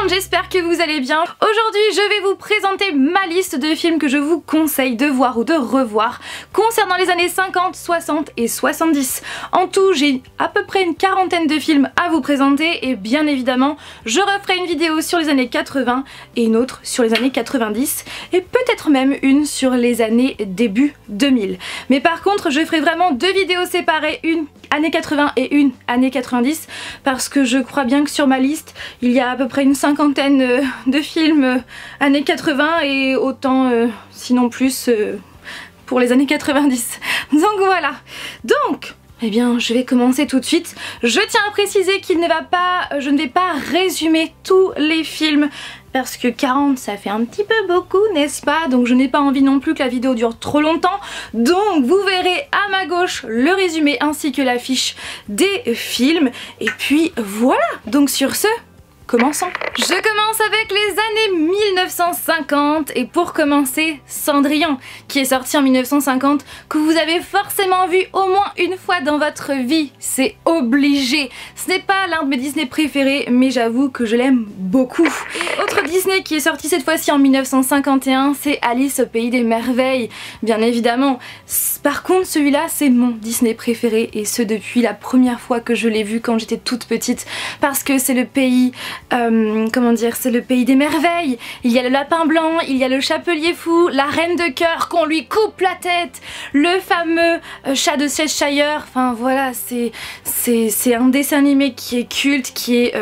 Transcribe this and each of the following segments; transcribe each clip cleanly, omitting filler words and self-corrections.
monde, j'espère que vous allez bien. Aujourd'hui je vais vous présenter ma liste de films que je vous conseille de voir ou de revoir concernant les années 50, 60 et 70. En tout j'ai à peu près une quarantaine de films à vous présenter et bien évidemment je referai une vidéo sur les années 80 et une autre sur les années 90 et peut-être même une sur les années début 2000. Mais par contre je ferai vraiment deux vidéos séparées, une années 80 et une année 90 parce que je crois bien que sur ma liste il y a à peu près une cinquantaine de films années 80 et autant sinon plus pour les années 90. Donc voilà. Donc eh bien je vais commencer tout de suite. Je tiens à préciser je ne vais pas résumer tous les films parce que 40 ça fait un petit peu beaucoup, n'est-ce pas? Donc je n'ai pas envie non plus que la vidéo dure trop longtemps. Donc vous verrez à ma gauche le résumé ainsi que l'affiche des films. Et puis voilà, donc sur ce, commençons. Je commence avec les années 1950 et pour commencer Cendrillon qui est sorti en 1950, que vous avez forcément vu au moins une fois dans votre vie, c'est obligé. Ce n'est pas l'un de mes Disney préférés mais j'avoue que je l'aime beaucoup. Et autre Disney qui est sorti cette fois-ci en 1951, c'est Alice au pays des merveilles, bien évidemment. Par contre celui-là c'est mon Disney préféré et ce depuis la première fois que je l'ai vu quand j'étais toute petite parce que c'est le pays comment dire, c'est le pays des merveilles. Il y a le lapin blanc, il y a le chapelier fou, la reine de cœur qu'on lui coupe la tête, le fameux chat de Cheshire. Enfin voilà, c'est un dessin animé qui est culte, qui est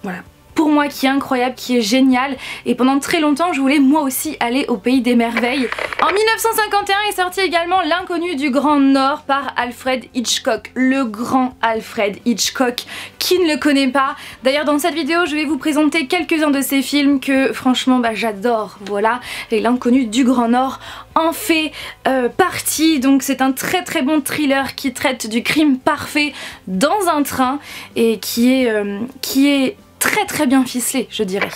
voilà, pour moi qui est incroyable, qui est génial et pendant très longtemps je voulais moi aussi aller au pays des merveilles. En 1951 est sorti également L'inconnu du Grand Nord par Alfred Hitchcock, le grand Alfred Hitchcock, qui ne le connaît pas. D'ailleurs dans cette vidéo je vais vous présenter quelques-uns de ces films que franchement j'adore, voilà, et L'inconnu du Grand Nord en fait partie. Donc c'est un très très bon thriller qui traite du crime parfait dans un train et qui est très très bien ficelé, je dirais.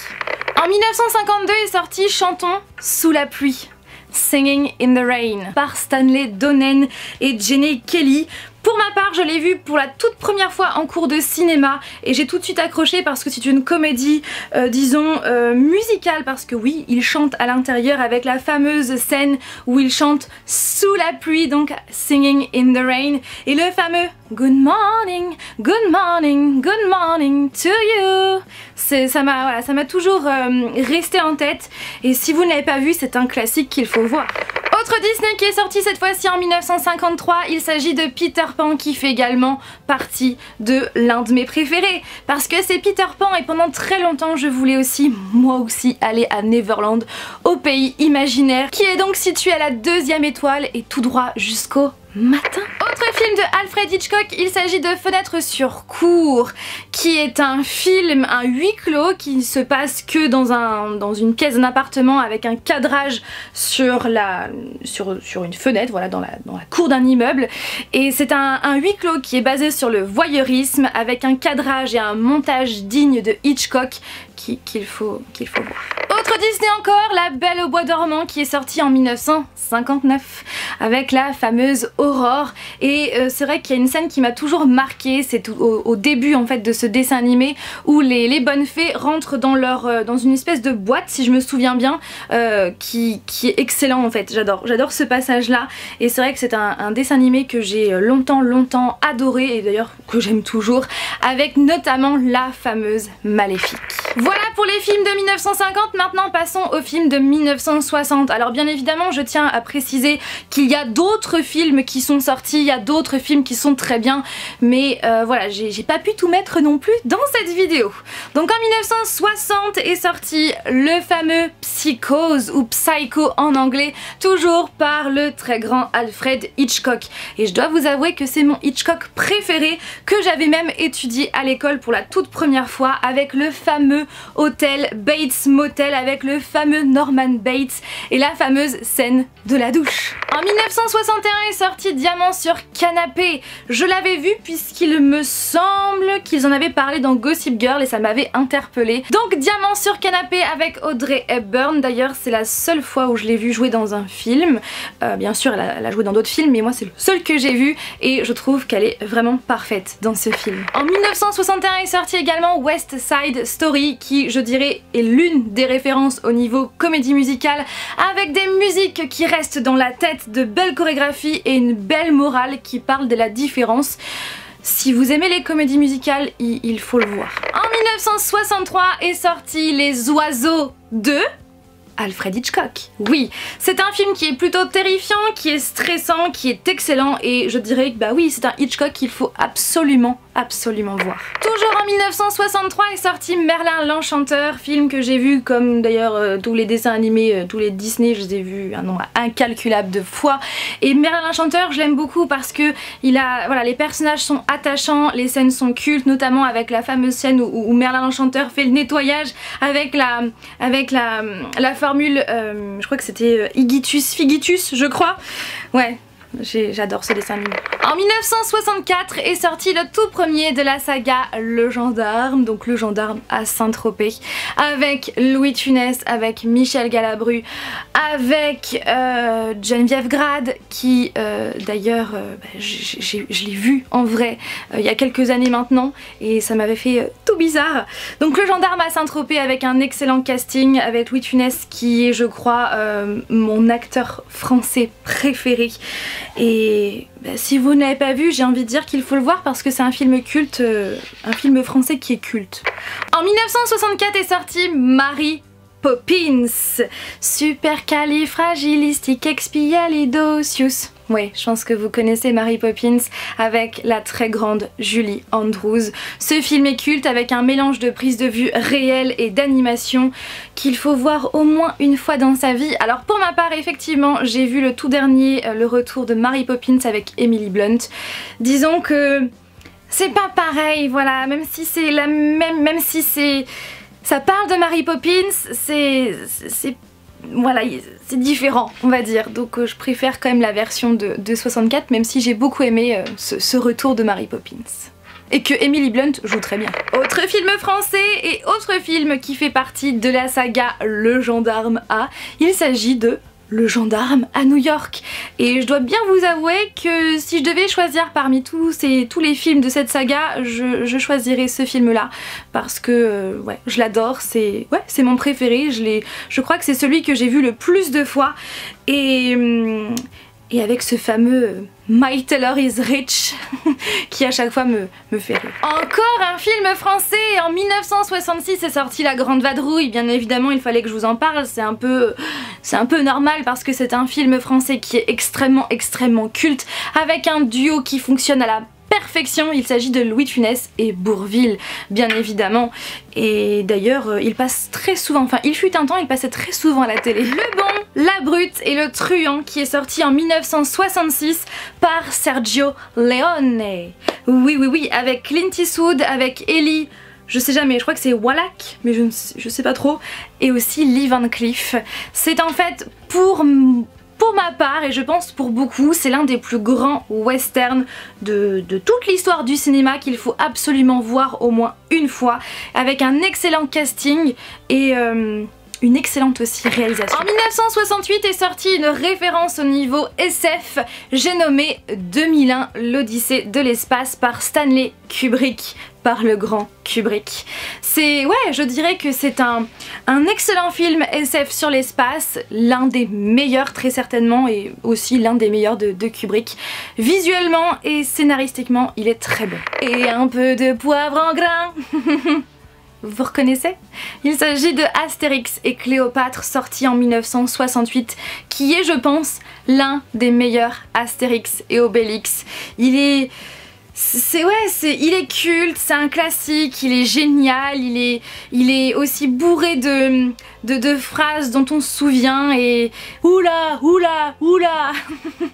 En 1952 est sorti Chantons sous la pluie, Singing in the Rain, par Stanley Donen et Jenny Kelly. Pour ma part, je l'ai vu pour la toute première fois en cours de cinéma et j'ai tout de suite accroché parce que c'est une comédie, disons, musicale, parce que oui, il chante à l'intérieur avec la fameuse scène où il chante sous la pluie, donc Singing in the Rain, et le fameux Good morning, good morning, good morning to you. Ça m'a toujours resté en tête et si vous ne l'avez pas vu, c'est un classique qu'il faut voir. Autre Disney qui est sorti cette fois-ci en 1953, il s'agit de Peter Pan qui fait également partie de l'un de mes préférés parce que c'est Peter Pan et pendant très longtemps je voulais aussi, moi aussi, aller à Neverland, au pays imaginaire qui est donc situé à la 2e étoile et tout droit jusqu'au matin. Autre film de Alfred Hitchcock, il s'agit de Fenêtre sur cour, qui est un film, un huis clos qui se passe que dans une pièce d'un appartement avec un cadrage sur une fenêtre, voilà, dans la cour d'un immeuble. Et c'est un huis clos qui est basé sur le voyeurisme avec un cadrage et un montage digne de Hitchcock qu'il faut voir. Autre Disney encore, La Belle au bois dormant qui est sortie en 1959 avec la fameuse Aurore et c'est vrai qu'il y a une scène qui m'a toujours marquée, c'est au début en fait de ce dessin animé où les bonnes fées rentrent dans une espèce de boîte si je me souviens bien, qui est excellent en fait, j'adore ce passage là et c'est vrai que c'est un dessin animé que j'ai longtemps adoré et d'ailleurs que j'aime toujours, avec notamment la fameuse Maléfique. Voilà pour les films de 1950, maintenant passons aux films de 1960. Alors bien évidemment je tiens à préciser qu'il y a d'autres films qui sont sortis, il y a d'autres films qui sont très bien, mais voilà, j'ai pas pu tout mettre non plus dans cette vidéo. Donc en 1960 est sorti le fameux Psychose ou Psycho en anglais, toujours par le très grand Alfred Hitchcock. Et je dois vous avouer que c'est mon Hitchcock préféré, que j'avais même étudié à l'école pour la toute première fois avec le fameux hôtel Bates Motel avec le fameux Norman Bates et la fameuse scène de la douche. En 1961 est sorti Diamant sur canapé. Je l'avais vu puisqu'il me semble qu'ils en avaient parlé dans Gossip Girl et ça m'avait interpellée. Donc Diamant sur canapé avec Audrey Hepburn. D'ailleurs c'est la seule fois où je l'ai vue jouer dans un film. Bien sûr elle a joué dans d'autres films mais moi c'est le seul que j'ai vu et je trouve qu'elle est vraiment parfaite dans ce film. En 1961 est sorti également West Side Story qui je dirais est l'une des références au niveau comédie musicale avec des musiques qui restent dans la tête, de belles chorégraphies et une belle morale qui parle de la différence. Si vous aimez les comédies musicales, il faut le voir. En 1963 est sorti Les Oiseaux de Alfred Hitchcock. Oui, c'est un film qui est plutôt terrifiant, qui est stressant, qui est excellent et je dirais que bah oui, c'est un Hitchcock qu'il faut absolument voir. Toujours en 1963 est sorti Merlin l'Enchanteur, film que j'ai vu comme d'ailleurs tous les dessins animés, tous les Disney, je les ai vus un nombre incalculable de fois. Et Merlin l'Enchanteur, je l'aime beaucoup parce que voilà, les personnages sont attachants, les scènes sont cultes, notamment avec la fameuse scène où Merlin l'Enchanteur fait le nettoyage avec la formule, je crois que c'était Igitus Figitus, je crois. Ouais. J'adore ce dessin animé. En 1964 est sorti le tout premier de la saga Le Gendarme, donc Le Gendarme à Saint-Tropez, avec Louis de Funès, avec Michel Galabru, avec Geneviève Grade, qui d'ailleurs, je l'ai vu en vrai il y a quelques années maintenant, et ça m'avait fait tout bizarre. Donc Le Gendarme à Saint-Tropez avec un excellent casting, avec Louis de Funès qui est je crois mon acteur français préféré. Et bah, si vous n'avez pas vu, j'ai envie de dire qu'il faut le voir parce que c'est un film culte, un film français qui est culte. En 1964 est sorti Mary Poppins, supercalifragilisticexpialidocious. Oui, je pense que vous connaissez Mary Poppins avec la très grande Julie Andrews. Ce film est culte avec un mélange de prise de vue réelle et d'animation qu'il faut voir au moins une fois dans sa vie. Alors pour ma part, effectivement, j'ai vu le tout dernier, le retour de Mary Poppins avec Emily Blunt. Disons que c'est pas pareil, voilà, même si c'est la même si c'est... Ça parle de Mary Poppins, c'est voilà, c'est différent on va dire, donc je préfère quand même la version de 64 même si j'ai beaucoup aimé ce retour de Mary Poppins. Et que Emily Blunt joue très bien. Autre film français et autre film qui fait partie de la saga Le Gendarme A, il s'agit de Le Gendarme à New York. Et je dois bien vous avouer que si je devais choisir parmi tous les films de cette saga, je choisirais ce film là parce que ouais, je l'adore, c'est mon préféré, je crois que c'est celui que j'ai vu le plus de fois et avec ce fameux My Taylor is Rich qui à chaque fois me fait rire. Encore un film français, en 1966 est sorti La Grande Vadrouille, bien évidemment il fallait que je vous en parle, c'est un peu normal parce que c'est un film français qui est extrêmement culte avec un duo qui fonctionne à la perfection, il s'agit de Louis de Funès et Bourvil bien évidemment et d'ailleurs il passe très souvent, enfin il fut un temps il passait très souvent à la télé. Le Bon, la Brute et le Truand qui est sorti en 1966 par Sergio Leone. Oui, avec Clint Eastwood, avec Ellie, je sais jamais, je crois que c'est Wallach, mais je sais pas trop, et aussi Lee Van Cleef. C'est en fait pour ma part, et je pense pour beaucoup, c'est l'un des plus grands westerns de toute l'histoire du cinéma qu'il faut absolument voir au moins une fois, avec un excellent casting et une excellente aussi réalisation. En 1968 est sortie une référence au niveau SF, j'ai nommé 2001, l'Odyssée de l'espace par Stanley Kubrick, par le grand Kubrick. Je dirais que c'est un excellent film SF sur l'espace, l'un des meilleurs très certainement et aussi l'un des meilleurs de Kubrick. Visuellement et scénaristiquement, il est très bon. Et un peu de poivre en grain. Vous reconnaissez? Il s'agit de Astérix et Cléopâtre, sorti en 1968, qui est, je pense, l'un des meilleurs Astérix et Obélix. Il est culte, c'est un classique, il est génial, il est aussi bourré de phrases dont on se souvient et oula.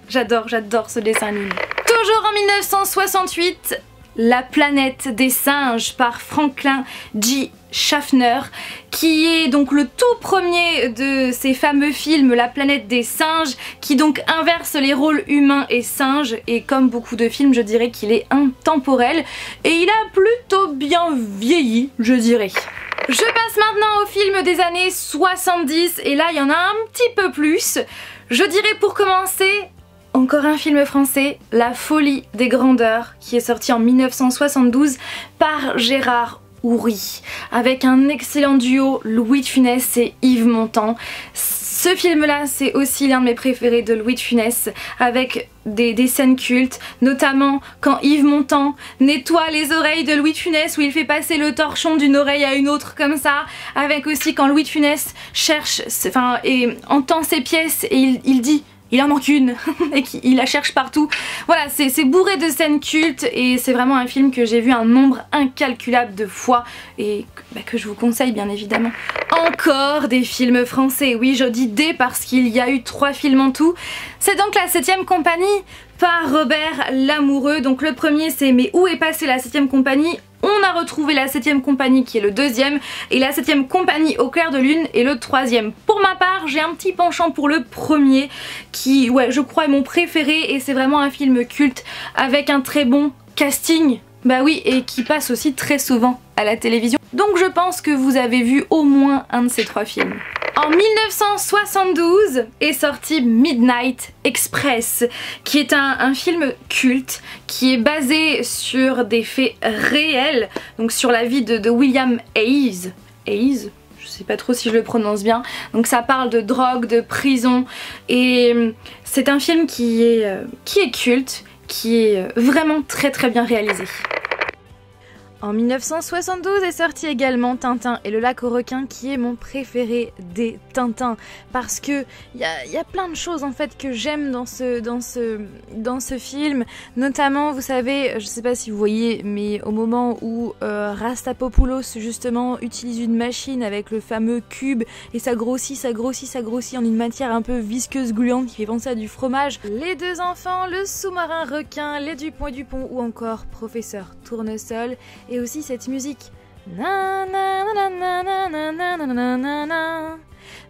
J'adore ce dessin animé. Toujours en 1968, La planète des singes par Franklin J. Schaffner, qui est donc le tout premier de ces fameux films La planète des singes, qui donc inverse les rôles humains et singes, et comme beaucoup de films je dirais qu'il est intemporel et il a plutôt bien vieilli, je dirais. Je passe maintenant aux films des années 70 et là il y en a un petit peu plus. Je dirais pour commencer encore un film français, La folie des grandeurs, qui est sorti en 1972 par Gérard Houry, avec un excellent duo, Louis de Funès et Yves Montand. Ce film-là, c'est aussi l'un de mes préférés de Louis de Funès, avec des scènes cultes, notamment quand Yves Montand nettoie les oreilles de Louis de Funès, où il fait passer le torchon d'une oreille à une autre comme ça, avec aussi quand Louis de Funès cherche, et entend ses pièces et il dit il en manque une et qu'il la cherche partout. Voilà, c'est bourré de scènes cultes et c'est vraiment un film que j'ai vu un nombre incalculable de fois et que je vous conseille bien évidemment. Encore des films français, oui je dis des parce qu'il y a eu 3 films en tout. C'est donc La 7ème compagnie par Robert Lamoureux. Donc le premier c'est Mais où est passée la 7ème compagnie? On a retrouvé La 7ème compagnie qui est le 2e et La 7ème compagnie au clair de lune est le 3e. Pour ma part, j'ai un petit penchant pour le premier qui, ouais, je crois est mon préféré et c'est vraiment un film culte avec un très bon casting. Bah oui, et qui passe aussi très souvent à la télévision. Donc je pense que vous avez vu au moins un de ces 3 films. En 1972 est sorti Midnight Express, qui est un film culte qui est basé sur des faits réels, donc sur la vie de William Hayes. Hayes ? Je sais pas trop si je le prononce bien. Donc ça parle de drogue, de prison et c'est un film qui est culte, qui est vraiment très bien réalisé. En 1972 est sorti également Tintin et le lac aux requins, qui est mon préféré des Tintins parce que il y a plein de choses en fait que j'aime dans ce film, notamment vous savez, je sais pas si vous voyez, mais au moment où Rastapopoulos justement utilise une machine avec le fameux cube et ça grossit en une matière un peu visqueuse gluante qui fait penser à du fromage. Les deux enfants, le sous-marin requin, les Dupont et Dupont ou encore Professeur Tournesol. Et aussi cette musique.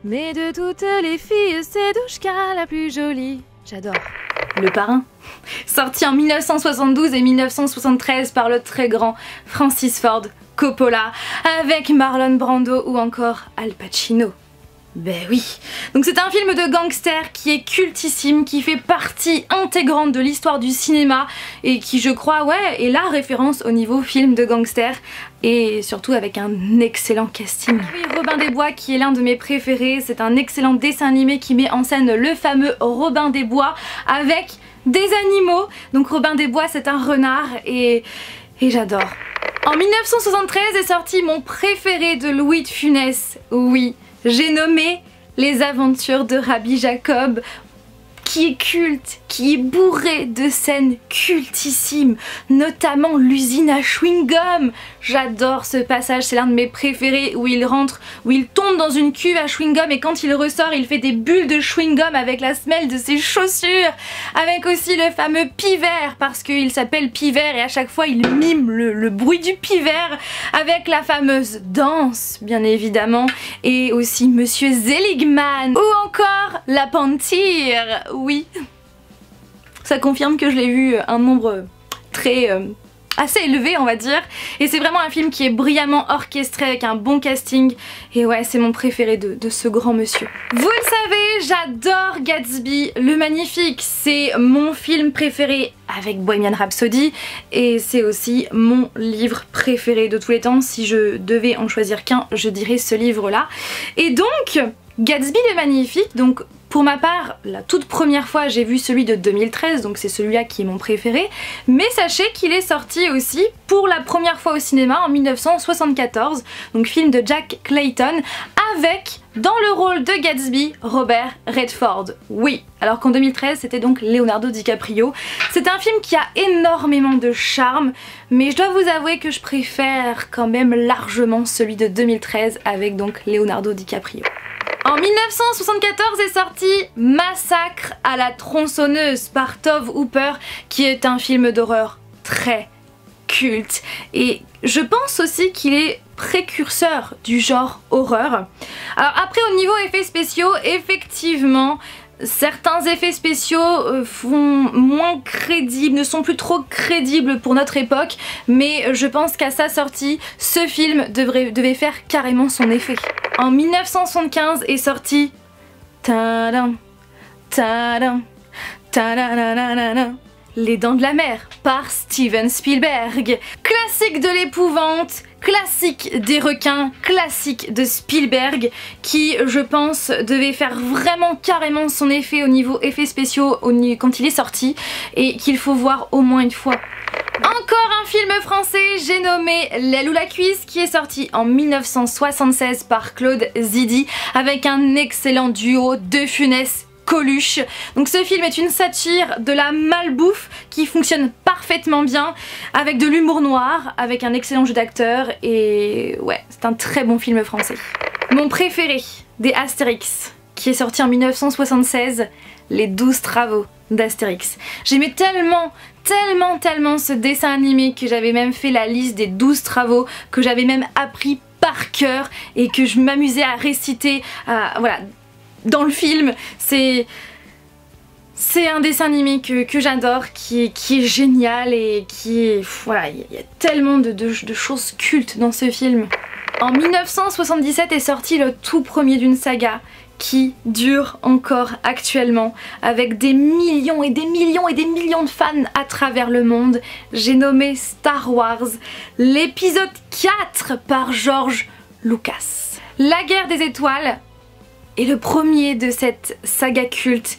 Mais de toutes les filles, c'est Douchka la plus jolie. J'adore. Le Parrain. Sorti en 1972 et 1973 par le très grand Francis Ford Coppola, avec Marlon Brando ou encore Al Pacino. Ben oui, donc c'est un film de gangster qui est cultissime, qui fait partie intégrante de l'histoire du cinéma et qui je crois est la référence au niveau film de gangster et surtout avec un excellent casting. Oui, Robin des Bois qui est l'un de mes préférés, c'est un excellent dessin animé qui met en scène le fameux Robin des Bois avec des animaux. Donc Robin des Bois c'est un renard et j'adore. En 1973 est sorti mon préféré de Louis de Funès, oui. J'ai nommé Les Aventures de Rabbi Jacob, qui est culte, qui est bourré de scènes cultissimes, notamment l'usine à chewing-gum. J'adore ce passage, c'est l'un de mes préférés où il rentre, où il tombe dans une cuve à chewing-gum et quand il ressort, il fait des bulles de chewing-gum avec la semelle de ses chaussures, avec aussi le fameux pivert parce qu'il s'appelle pivert et à chaque fois il mime le bruit du pivert, avec la fameuse danse bien évidemment et aussi Monsieur Seligman ou encore la Panthère. Oui, ça confirme que je l'ai vu un nombre assez élevé on va dire, et c'est vraiment un film qui est brillamment orchestré avec un bon casting et ouais c'est mon préféré de ce grand monsieur. Vous le savez, j'adore Gatsby le Magnifique, c'est mon film préféré avec Bohemian Rhapsody et c'est aussi mon livre préféré de tous les temps. Si je devais en choisir qu'un, je dirais ce livre là. Et donc Gatsby le Magnifique, donc pour ma part, la toute première fois j'ai vu celui de 2013, donc c'est celui-là qui est mon préféré, mais sachez qu'il est sorti aussi pour la première fois au cinéma en 1974, donc film de Jack Clayton, avec, dans le rôle de Gatsby, Robert Redford. Oui, alors qu'en 2013 c'était donc Leonardo DiCaprio. C'est un film qui a énormément de charme, mais je dois vous avouer que je préfère quand même largement celui de 2013 avec donc Leonardo DiCaprio. En 1974 est sorti Massacre à la tronçonneuse par Tobe Hooper, qui est un film d'horreur très culte et je pense aussi qu'il est précurseur du genre horreur. Alors après au niveau effets spéciaux, effectivement certains effets spéciaux font moins crédibles, ne sont plus trop crédibles pour notre époque, mais je pense qu'à sa sortie, ce film devait faire carrément son effet. En 1975 est sorti Tadam, tadam, tadam, Les Dents de la Mer par Steven Spielberg. Classique de l'épouvante, classique des requins, classique de Spielberg qui, je pense, devait faire vraiment carrément son effet au niveau effets spéciaux quand il est sorti et qu'il faut voir au moins une fois. Encore un film français, j'ai nommé L'aile ou la cuisse qui est sorti en 1976 par Claude Zidi avec un excellent duo de Funès Coluche. Donc ce film est une satire de la malbouffe qui fonctionne parfaitement bien avec de l'humour noir, avec un excellent jeu d'acteur et ouais, c'est un très bon film français. Mon préféré des Astérix qui est sorti en 1976, Les 12 travaux d'Astérix. J'aimais tellement ce dessin animé que j'avais même fait la liste des 12 travaux, que j'avais même appris par cœur et que je m'amusais à réciter, voilà, dans le film. C'est un dessin animé que j'adore, qui est génial et qui est... Voilà, il y a tellement de choses cultes dans ce film. En 1977 est sorti le tout premier d'une saga qui dure encore actuellement avec des millions et des millions et des millions de fans à travers le monde. J'ai nommé Star Wars, l'épisode 4 par George Lucas. La guerre des étoiles est le premier de cette saga culte.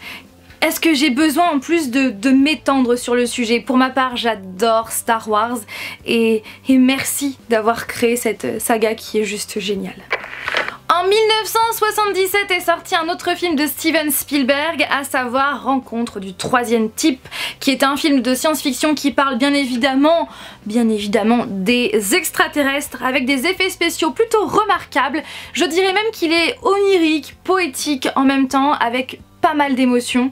Est-ce que j'ai besoin en plus de m'étendre sur le sujet? Pour ma part, j'adore Star Wars et merci d'avoir créé cette saga qui est juste géniale. En 1977 est sorti un autre film de Steven Spielberg, à savoir Rencontre du troisième type, qui est un film de science-fiction qui parle bien évidemment des extraterrestres avec des effets spéciaux plutôt remarquables. Je dirais même qu'il est onirique, poétique en même temps, avec pas mal d'émotions.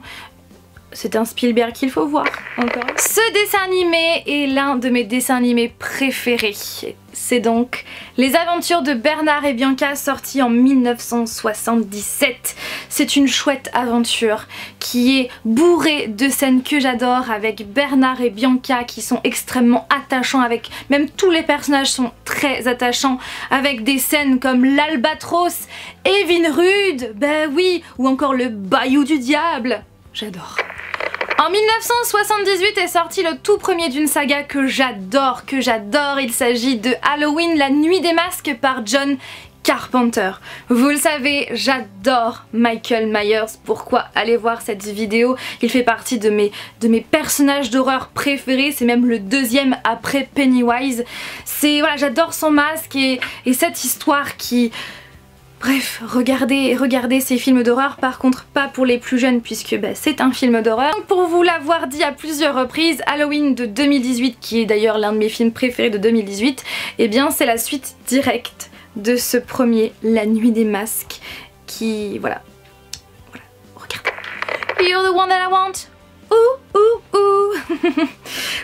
C'est un Spielberg qu'il faut voir encore. Ce dessin animé est l'un de mes dessins animés préférés. C'est donc Les Aventures de Bernard et Bianca, sorti en 1977. C'est une chouette aventure qui est bourrée de scènes que j'adore, avec Bernard et Bianca qui sont extrêmement attachants, avec même tous les personnages sont très attachants, avec des scènes comme l'Albatros, Evinrude, ben oui, ou encore le Bayou du Diable. J'adore. En 1978 est sorti le tout premier d'une saga que j'adore. Il s'agit de Halloween, la nuit des masques par John Carpenter. Vous le savez, j'adore Michael Myers. Pourquoi? Allez voir cette vidéo, il fait partie de mes personnages d'horreur préférés, c'est même le deuxième après Pennywise. Voilà, j'adore son masque et cette histoire qui... Bref, regardez ces films d'horreur, par contre pas pour les plus jeunes puisque c'est un film d'horreur. Pour vous l'avoir dit à plusieurs reprises, Halloween de 2018, qui est d'ailleurs l'un de mes films préférés de 2018, eh bien c'est la suite directe de ce premier, La Nuit des Masques, qui... voilà, regardez. You're the one that I want. Ouh, ouh, ouh.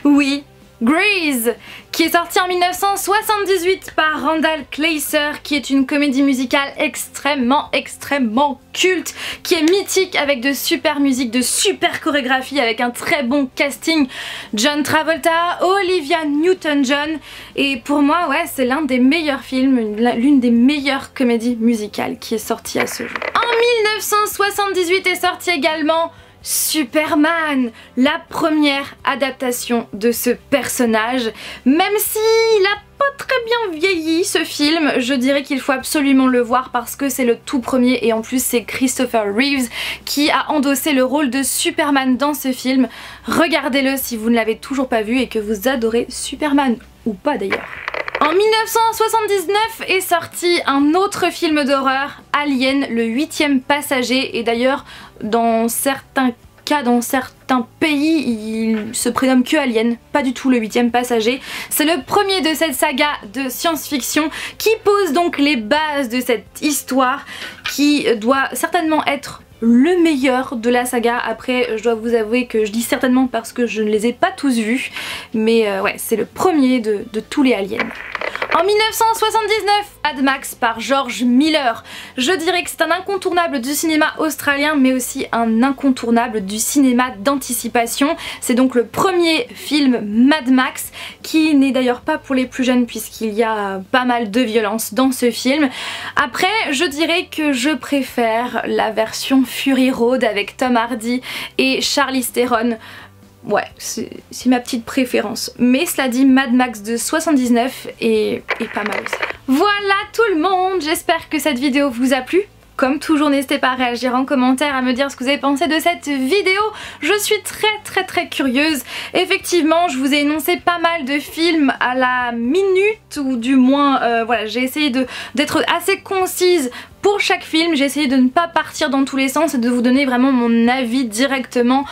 Oui, Grease, qui est sorti en 1978 par Randall Kleiser, qui est une comédie musicale extrêmement culte, qui est mythique avec de super musique, de super chorégraphie, avec un très bon casting. John Travolta, Olivia Newton-John, et pour moi, ouais, c'est l'un des meilleurs films, l'une des meilleures comédies musicales qui est sortie à ce jour. En 1978 est sorti également Superman, la première adaptation de ce personnage. Même s'il a pas très bien vieilli ce film, je dirais qu'il faut absolument le voir parce que c'est le tout premier et en plus c'est Christopher Reeves qui a endossé le rôle de Superman dans ce film. Regardez-le si vous ne l'avez toujours pas vu et que vous adorez Superman, ou pas d'ailleurs. En 1979 est sorti un autre film d'horreur, Alien, le 8e passager, et d'ailleurs dans certains cas, dans certains pays, il se prénomme que Alien, pas du tout le 8e passager. C'est le premier de cette saga de science-fiction qui pose donc les bases de cette histoire qui doit certainement être le meilleur de la saga. Après je dois vous avouer que je dis certainement parce que je ne les ai pas tous vus, mais ouais, c'est le premier de tous les aliens. En 1979, Mad Max par George Miller. Je dirais que c'est un incontournable du cinéma australien, mais aussi un incontournable du cinéma d'anticipation. C'est donc le premier film Mad Max, qui n'est d'ailleurs pas pour les plus jeunes puisqu'il y a pas mal de violence dans ce film. Après, je dirais que je préfère la version Fury Road avec Tom Hardy et Charlize Theron. Ouais, c'est ma petite préférence. Mais cela dit, Mad Max de 79 est pas mal aussi. Voilà tout le monde, j'espère que cette vidéo vous a plu. Comme toujours, n'hésitez pas à réagir en commentaire, à me dire ce que vous avez pensé de cette vidéo. Je suis très curieuse. Effectivement, je vous ai énoncé pas mal de films à la minute, ou du moins, voilà, j'ai essayé d'être assez concise pour chaque film. J'ai essayé de ne pas partir dans tous les sens et de vous donner vraiment mon avis directement.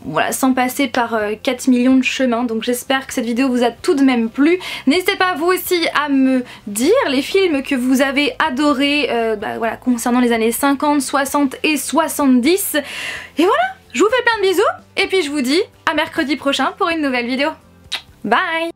Voilà, sans passer par 4 millions de chemins. Donc j'espère que cette vidéo vous a tout de même plu. N'hésitez pas vous aussi à me dire les films que vous avez adorés voilà, concernant les années 50, 60 et 70. Et voilà, je vous fais plein de bisous et puis je vous dis à mercredi prochain pour une nouvelle vidéo. Bye!